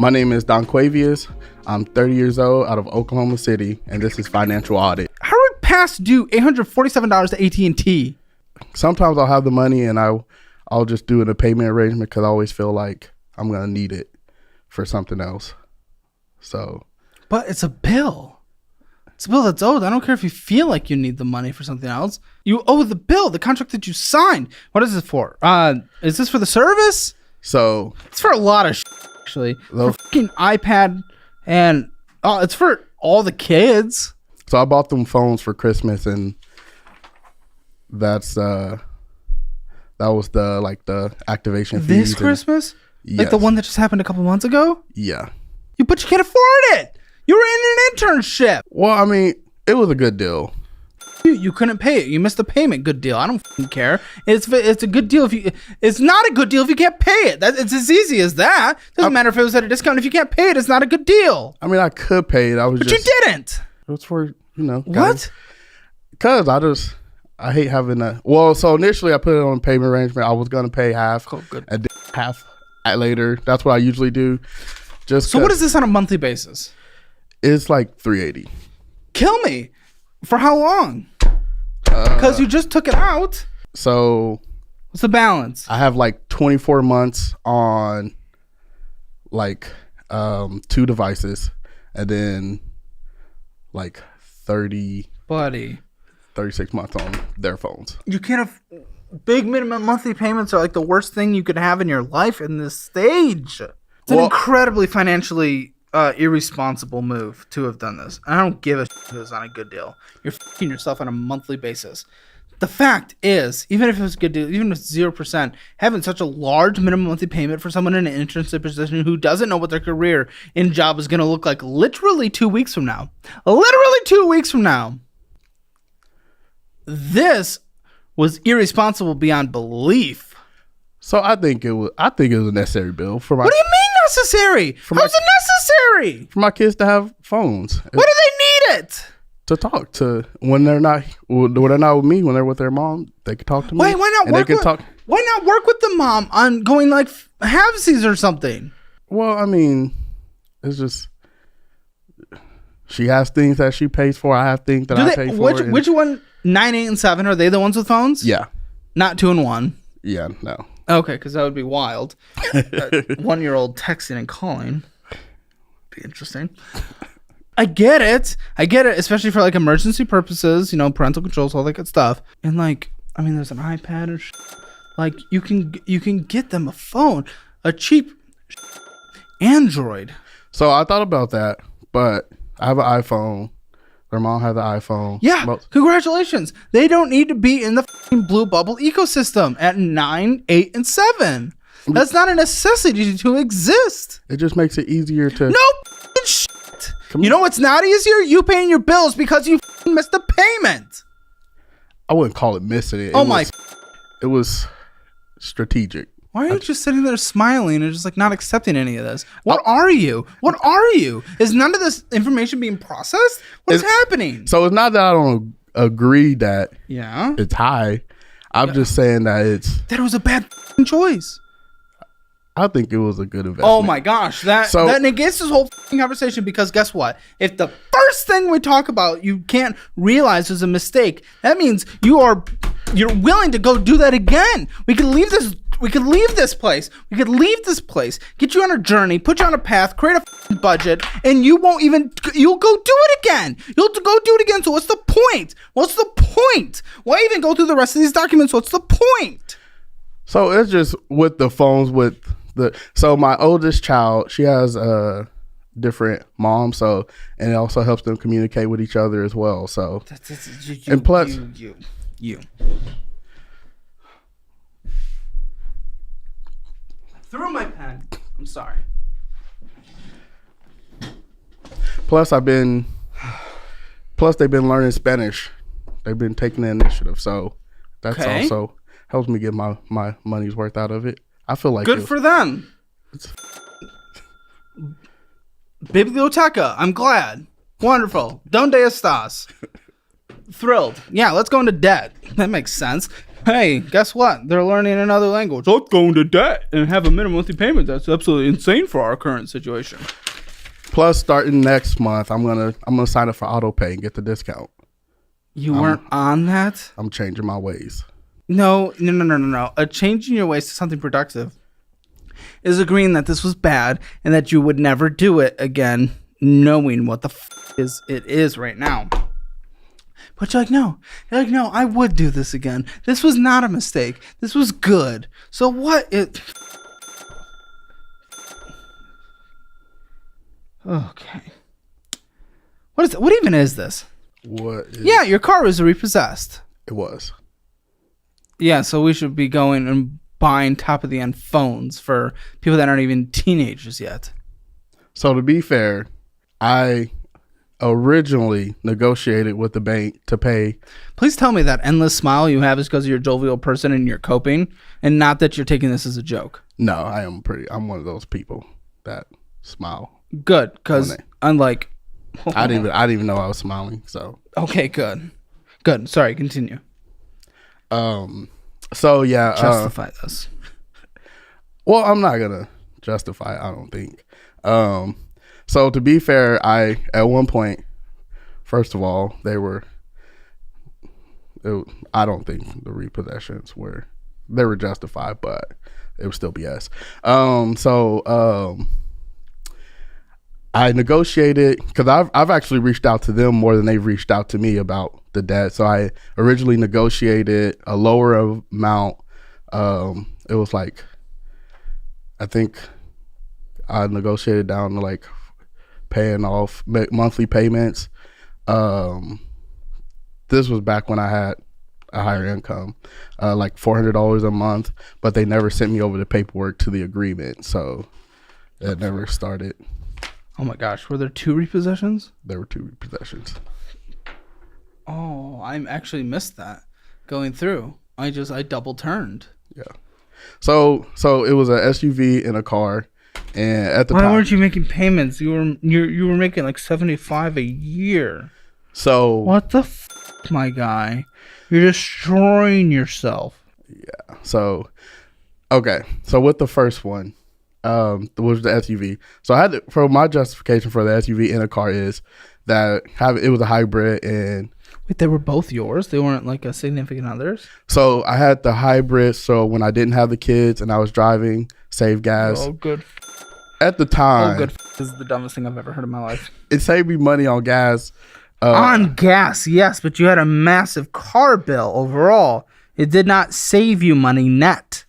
My name is Don Quavius. I'm 30 years old out of Oklahoma City, and this is Financial Audit. How are we past due $847 to AT&T? Sometimes I'll have the money and I'll just do a payment arrangement because I always feel like I'm going to need it for something else. But it's a bill. It's a bill that's owed. I don't care if you feel like you need the money for something else. You owe the bill, the contract that you signed. What is this for? Is this for the service? So it's for a lot of actually. For fucking iPad and it's for all the kids. So I bought them phones for Christmas, and that was the activation fee. This Christmas? Yes. Like the one that just happened a couple months ago? Yeah. But you can't afford it. You were in an internship. Well, I mean, it was a good deal. You couldn't pay it. You missed the payment. Good deal. I don't fucking care. It's a good deal if you. It's not a good deal if you can't pay it. It's as easy as that. Doesn't matter if it was at a discount. If you can't pay it, it's not a good deal. I mean, I could pay it. But you didn't. It was for guys. What? Because I hate having a. Well, so initially I put it on a payment arrangement. I was gonna pay half. Oh, good. And half later. That's what I usually do. So what is this on a monthly basis? It's like $380. Kill me. For how long? Because you just took it out. So what's the balance? I have like 24 months on like 2 devices, and then like 36 months on their phones. You can't have big minimum monthly payments are like the worst thing you could have in your life in this stage. It's an incredibly financially irresponsible move to have done this. I don't give a shit if it was on a good deal. You're f***ing yourself on a monthly basis. The fact is, even if it was a good deal, even if it's 0%, having such a large minimum monthly payment for someone in an internship position who doesn't know what their career in job is going to look like literally 2 weeks from now. Literally 2 weeks from now. This was irresponsible beyond belief. So I think it was a necessary bill for my. What do you mean necessary? How's it necessary? For my kids to have phones. Why do they need it? To talk to when they're not with me, when they're with their mom, they can talk to me. Why not work with the mom on going like halvesies or something? Well, I mean, it's just she has things that she pays for. I have things that I pay for. Which one? 9, 8, and 7 are they the ones with phones? Yeah. Not 2 and 1. Yeah. No. Okay, because that would be wild. 1-year-old texting and calling. Be interesting. I get it, especially for like emergency purposes, parental controls, all that good stuff. And like, I mean, there's an iPad and like you can get them a phone, a cheap Android. So I thought about that, but I have an iPhone. Their mom has an iPhone. Yeah, congratulations. They don't need to be in the blue bubble ecosystem at 9, 8, and 7. That's not a necessity to exist. It just makes it easier to. No shit. You know what's not easier? You paying your bills because you missed the payment. I wouldn't call it missing it. It was strategitic. Why are you just sitting there smiling and just like not accepting any of this? What are you? Is none of this information being processed? What's happening? So it's not that I don't agree that it's high. I'm just saying that it was a bad choice. I think it was a good investment. Oh my gosh, that negates this whole conversation, because guess what? If the first thing we talk about you can't realize is a mistake, that means you're willing to go do that again. We could leave this place. Get you on a journey, put you on a path, create a budget, and you'll go do it again. You'll go do it again. So what's the point? Why even go through the rest of these documents? What's the point? So it's just with the phones so my oldest child, she has a different mom, and it also helps them communicate with each other as well. So and plus you threw my pen. I'm sorry. Plus they've been learning Spanish. They've been taking the initiative, so that's also helps me get my money's worth out of it. I feel like good for them. Biblioteca. I'm glad. Wonderful. Donde estás? Thrilled. Yeah, let's go into debt. That makes sense. Hey, guess what? They're learning another language. Let's go into debt and have a minimum monthly payment. That's absolutely insane for our current situation. Plus, starting next month, I'm gonna sign up for auto pay and get the discount. You weren't on that? I'm changing my ways. No. A change in your ways to something productive is agreeing that this was bad and that you would never do it again, knowing what the it is right now. But you're like, no, I would do this again. This was not a mistake. This was good. So what it... Okay. What is it? What even is this? Yeah, your car was repossessed. It was. Yeah, so we should be going and buying top of the end phones for people that aren't even teenagers yet. So to be fair, I originally negotiated with the bank to pay. Please tell me that endless smile you have is because you're a jovial person and you're coping, and not that you're taking this as a joke. No, I'm one of those people that smile. Good, because unlike... I didn't even know I was smiling, so... Okay, good. Sorry, continue. So, yeah... Justify this. Well, I'm not gonna justify it, I don't think. So to be fair, at one point, first of all, I don't think the repossessions were justified, but it was still BS. I negotiated because I've actually reached out to them more than they've reached out to me about the debt. So I originally negotiated a lower amount. It was like, I think I negotiated down to like paying off monthly payments. This was back when I had a higher income, like $400 a month, but they never sent me over the paperwork to the agreement, so it never started. Oh my gosh, were there 2 repossessions? There were 2 repossessions. Oh, I actually missed that going through. I double turned. Yeah. So it was an SUV and a car. And at the time, why weren't you making payments? You were making like $75 a year. So what the my guy? You're destroying yourself. Yeah. So okay. So with the first one, was the SUV. So I had for my justification for the SUV in a car is that it was a hybrid and. Wait, they were both yours? They weren't like a significant others? So I had the hybrid. So when I didn't have the kids and I was driving, save gas. Oh, good. At the time. Oh, good. This is the dumbest thing I've ever heard in my life. It saved me money on gas. On gas, yes, but you had a massive car bill overall. It did not save you money net.